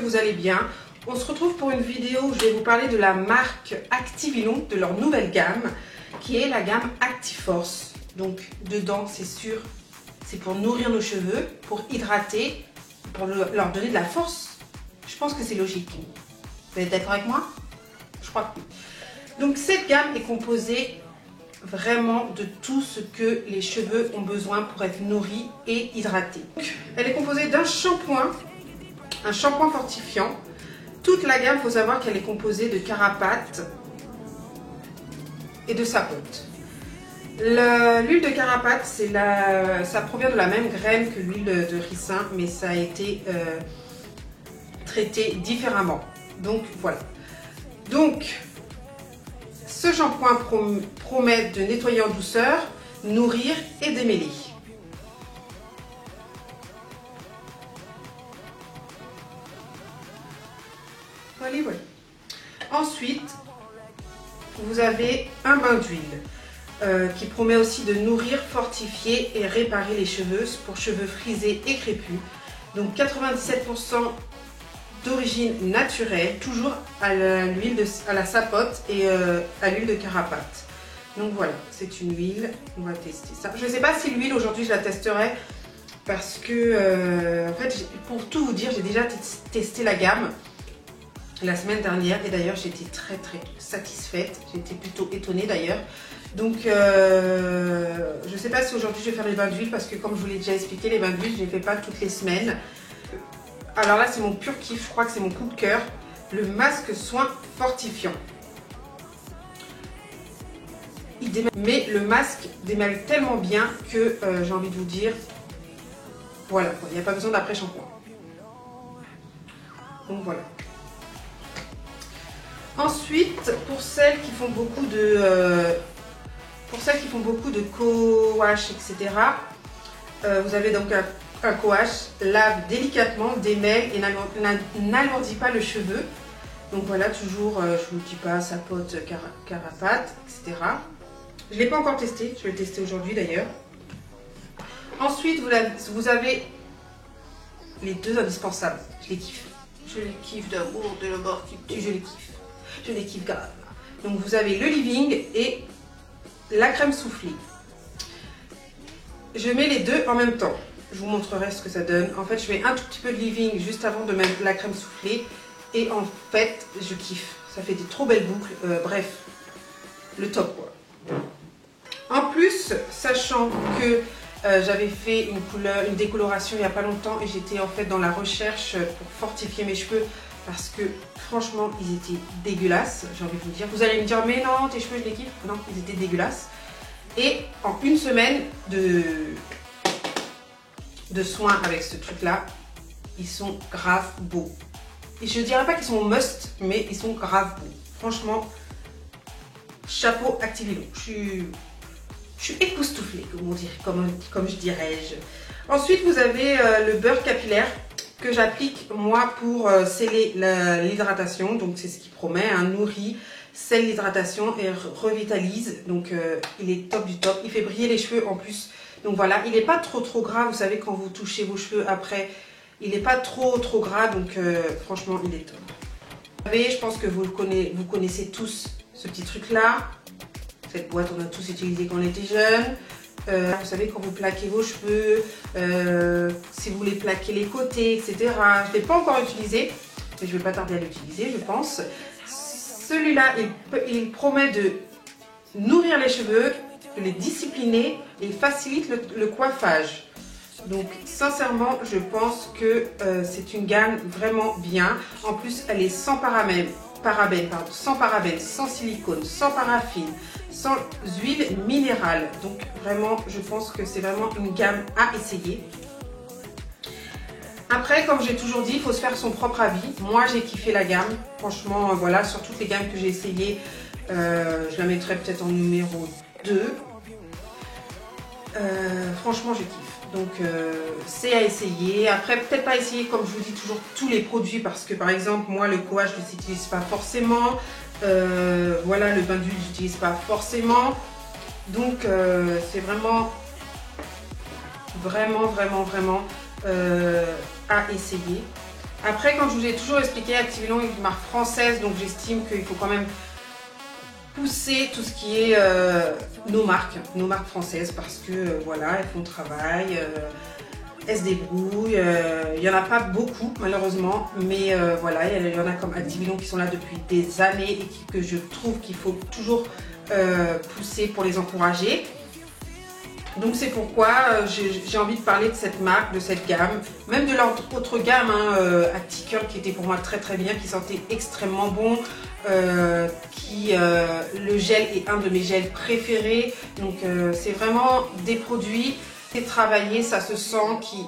vous allez bien. On se retrouve pour une vidéo où je vais vous parler de la marque Activilon, de leur nouvelle gamme, qui est la gamme Actiforce. Donc dedans, c'est sûr, c'est pour nourrir nos cheveux, pour hydrater, pour leur donner de la force. Je pense que c'est logique. Vous êtes d'accord avec moi? Je crois que oui. Donc cette gamme est composée vraiment de tout ce que les cheveux ont besoin pour être nourris et hydratés. Donc, elle est composée d'un shampoing, un shampoing fortifiant. Toute la gamme, il faut savoir qu'elle est composée de carapate et de sapote. L'huile de carapate, ça provient de la même graine que l'huile de ricin, mais ça a été traité différemment. Donc voilà. Donc ce shampoing promet de nettoyer en douceur, nourrir et démêler. Voilà, voilà. Ensuite, vous avez un bain d'huile qui promet aussi de nourrir, fortifier et réparer les cheveux pour cheveux frisés et crépus. Donc 97% d'origine naturelle, toujours à la sapote et à l'huile de carapate. Donc voilà, c'est une huile, on va tester ça. Je ne sais pas si l'huile aujourd'hui je la testerai parce que en fait, pour tout vous dire, j'ai déjà testé la gamme la semaine dernière et d'ailleurs j'étais très satisfaite, j'étais plutôt étonnée d'ailleurs. Donc je ne sais pas si aujourd'hui je vais faire les bains d'huile parce que comme je vous l'ai déjà expliqué, les bains d'huile je ne les fais pas toutes les semaines. Alors là c'est mon pur kiff, je crois que c'est mon coup de cœur, le masque soin fortifiant. Mais le masque démêle tellement bien que j'ai envie de vous dire, voilà, il n'y a pas besoin d'après-shampoing. Donc voilà. Ensuite, pour celles qui font beaucoup de co-wash, etc., vous avez donc un co-wash, lave délicatement, démêle et n'alourdit pas le cheveu. Donc voilà, toujours, je ne vous dis pas, sapote, carapate, etc. Je ne l'ai pas encore testé, je vais le tester aujourd'hui d'ailleurs. Ensuite, vous avez les deux indispensables, je les kiffe. Je les kiffe d'amour, de la mort qui tue, je les kiffe. Je les kiffe grave. Donc vous avez le leave-in et la crème soufflée. Je mets les deux en même temps. Je vous montrerai ce que ça donne. En fait, je mets un tout petit peu de leave-in juste avant de mettre la crème soufflée. Et en fait, je kiffe. Ça fait des trop belles boucles. Bref, le top quoi. En plus, sachant que j'avais fait une décoloration il n'y a pas longtemps et j'étais en fait dans la recherche pour fortifier mes cheveux parce que franchement ils étaient dégueulasses, j'ai envie de vous dire. Vous allez me dire mais non tes cheveux je les kiffe. Non, ils étaient dégueulasses. Et en une semaine de soins avec ce truc là, ils sont grave beaux. Et je dirais pas qu'ils sont must, mais ils sont grave beaux. Franchement, chapeau Activilon. Je suis époustouflée, comme je dirais-je. Ensuite, vous avez le beurre capillaire que j'applique moi pour sceller l'hydratation. Donc, c'est ce qui promet, un nourrit, scelle l'hydratation et revitalise. Donc, il est top du top. Il fait briller les cheveux en plus. Donc, voilà, il n'est pas trop gras. Vous savez, quand vous touchez vos cheveux après, il n'est pas trop gras. Donc, franchement, il est top. Vous savez, je pense que vous connaissez tous ce petit truc-là. Cette boîte, on a tous utilisé quand on était jeunes. Vous savez, quand vous plaquez vos cheveux, si vous voulez plaquer les côtés, etc. Je ne l'ai pas encore utilisé, mais je ne vais pas tarder à l'utiliser, je pense. Celui-là, il promet de nourrir les cheveux, de les discipliner et facilite le coiffage. Donc, sincèrement, je pense que c'est une gamme vraiment bien. En plus, elle est sans sans parabènes, sans silicone, sans paraffine, sans huile minérale. Donc vraiment, je pense que c'est vraiment une gamme à essayer. Après, comme j'ai toujours dit, il faut se faire son propre avis. Moi, j'ai kiffé la gamme. Franchement, voilà, sur toutes les gammes que j'ai essayées, je la mettrais peut-être en numéro 2. Franchement, je kiffe. Donc, c'est à essayer. Après, peut-être pas essayer, comme je vous dis toujours, tous les produits. Parce que, par exemple, moi, le coa, je ne l'utilise pas forcément. Voilà, le bain d'huile, je n'utilise pas forcément. Donc, c'est vraiment à essayer. Après, comme je vous ai toujours expliqué, Activillon est une marque française, donc j'estime qu'il faut quand même pousser tout ce qui est nos marques françaises, parce que voilà, elles font le travail, elles se débrouillent. Il n'y en a pas beaucoup malheureusement, mais voilà, il y en a comme Activillon qui sont là depuis des années et que je trouve qu'il faut toujours pousser pour les encourager. Donc c'est pourquoi j'ai envie de parler de cette marque, de cette gamme, même de leur autre gamme, hein, Acticurl, qui était pour moi très très bien, qui sentait extrêmement bon, le gel est un de mes gels préférés. Donc c'est vraiment des produits travaillés, ça se sent, qui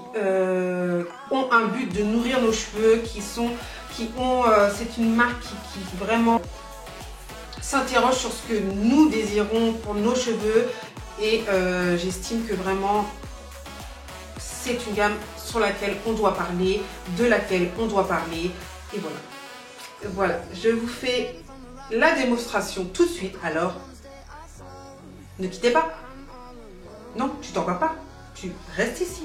ont un but de nourrir nos cheveux, c'est une marque qui vraiment s'interroge sur ce que nous désirons pour nos cheveux. Et j'estime que vraiment c'est une gamme sur laquelle on doit parler, de laquelle on doit parler. Et voilà. Voilà, je vous fais la démonstration tout de suite. Alors, ne quittez pas. Non, tu t'en vas pas. Tu restes ici.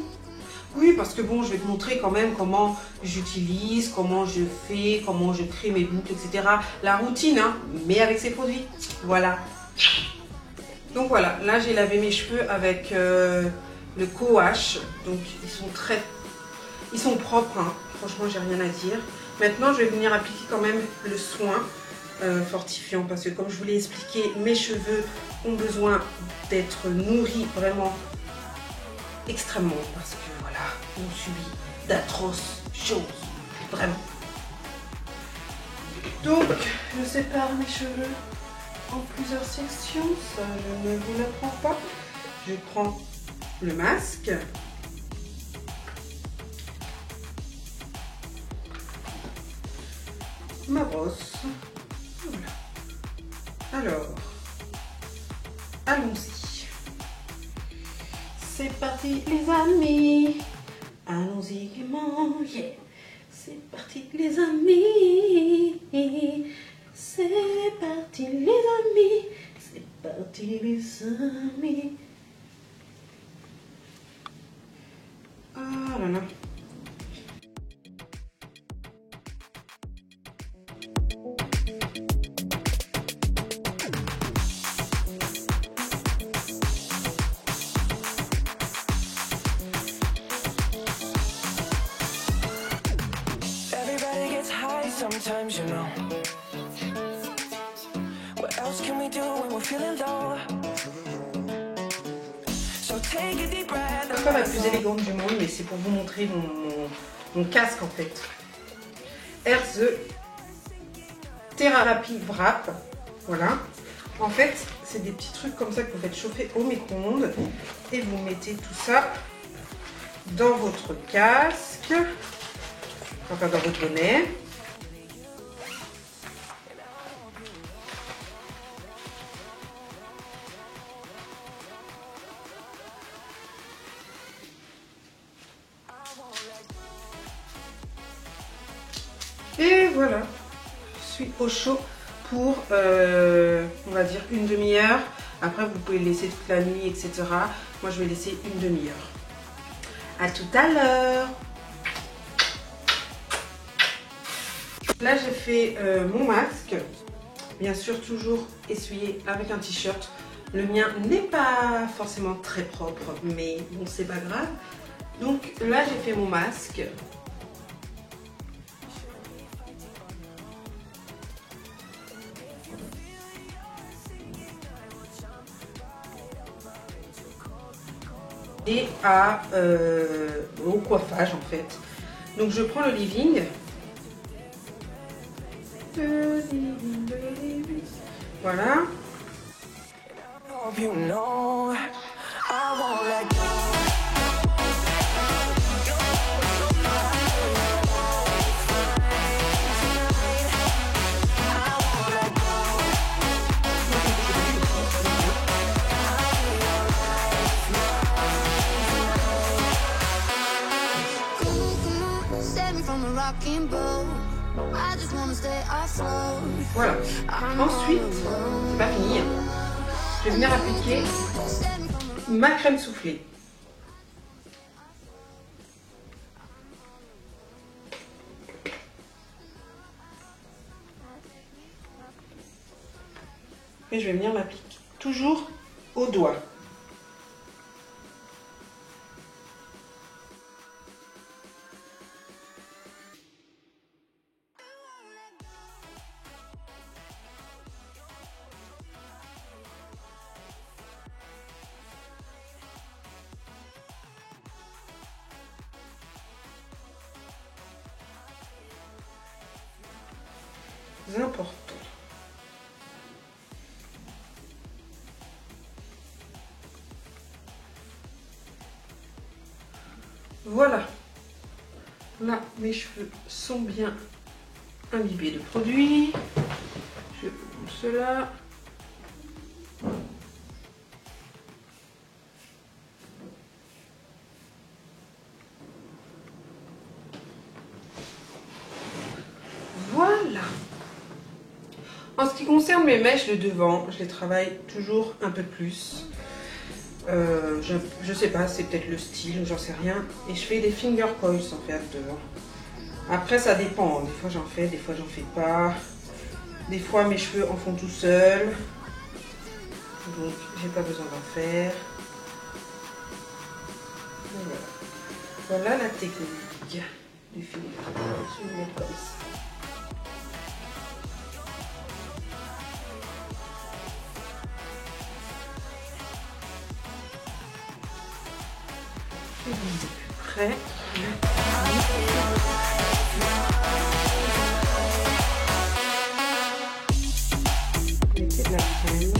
Oui, parce que bon, je vais te montrer quand même comment j'utilise, comment je fais, comment je crée mes boucles, etc. La routine, hein, mais avec ces produits. Voilà. Donc voilà, là j'ai lavé mes cheveux avec le co-wash. Donc ils sont propres, hein. Franchement j'ai rien à dire. Maintenant je vais venir appliquer quand même le soin fortifiant, parce que comme je vous l'ai expliqué, mes cheveux ont besoin d'être nourris vraiment extrêmement, parce que voilà, on subit d'atroces choses, vraiment. Donc je sépare mes cheveux en plusieurs sections, ça je ne vous l'apprends pas. Je prends le masque, ma brosse, voilà. Alors, allons-y. C'est parti les amis, allons-y gaiement, yeah. C'est parti les amis. C'est parti les amis, c'est parti les amis. Ah là là. Everybody gets high sometimes, you know. What else can we do when we're feeling low? So take a deep breath. C'est pas la plus élégante du monde, mais c'est pour vous montrer mon casque en fait. Herze Therapy Wrap. Voilà. En fait, c'est des petits trucs comme ça que vous faites chauffer au micro-ondes et vous mettez tout ça dans votre casque, enfin dans votre bonnet. Et voilà, je suis au chaud pour, on va dire, une demi-heure. Après, vous pouvez le laisser toute la nuit, etc. Moi, je vais laisser une demi-heure. À tout à l'heure. Là, j'ai fait mon masque. Bien sûr, toujours essuyé avec un t-shirt. Le mien n'est pas forcément très propre, mais bon, c'est pas grave. Donc là, j'ai fait mon masque. Et au coiffage en fait. Donc je prends le leave-in. Voilà. Voilà. Ensuite, c'est pas fini. Je vais venir appliquer ma crème soufflée. et je vais venir m'appliquer toujours au doigt. Important. Voilà. Là, mes cheveux sont bien imbibés de produit. Je prends cela. Voilà. En ce qui concerne mes mèches de devant, je les travaille toujours un peu plus. Je sais pas, c'est peut-être le style, j'en sais rien. Et je fais des finger coils en fait devant. Après ça dépend, des fois j'en fais, des fois j'en fais pas. Des fois mes cheveux en font tout seuls. Donc j'ai pas besoin d'en faire. Et voilà. Voilà la technique du finger coils. Je vais le mettre comme ça. Prêt. Mettez de la crème.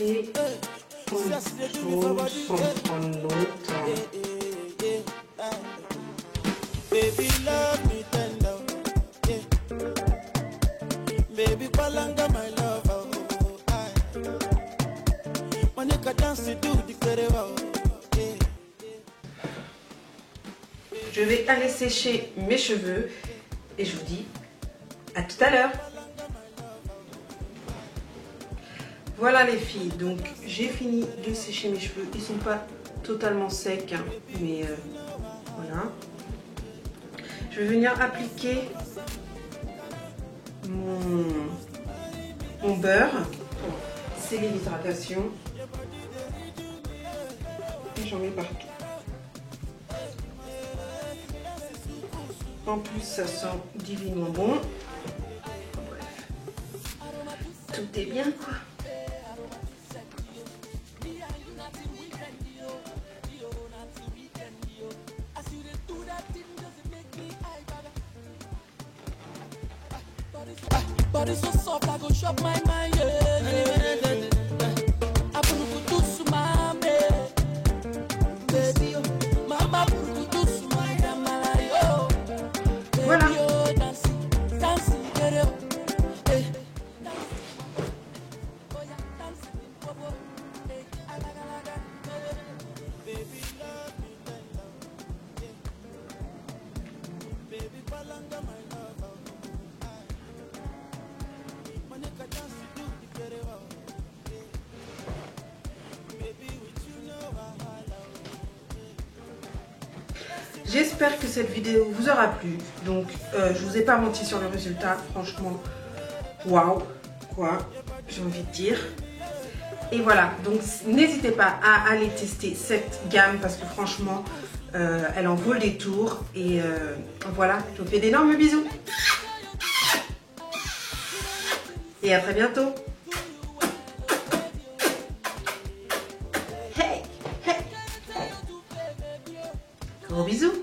Et on chose sans prendre longtemps. Baby, love me tender, yeah. Baby, palanga my love, oh, I. Monica dance to do the kerewa, yeah. Je vais aller sécher mes cheveux et je vous dis à tout à l'heure. Voilà les filles, donc j'ai fini de sécher mes cheveux. Ils sont pas totalement secs, hein, mais voilà. Je vais venir appliquer mon beurre pour sceller l'hydratation. Et j'en mets partout. En plus, ça sent divinement bon. Bref, tout est bien quoi. Body so soft, I go shop my mind, yeah. I put to sumame, baby, mama put to sumaya, malayo. Voilà. Dancing, get up. J'espère que cette vidéo vous aura plu. Donc, je vous ai pas menti sur le résultat. Franchement, waouh, quoi, j'ai envie de dire. Et voilà, donc n'hésitez pas à aller tester cette gamme parce que franchement, elle en vaut le détour. Et voilà, je vous fais d'énormes bisous. Et à très bientôt. Hey, hey, hey. Gros bisous.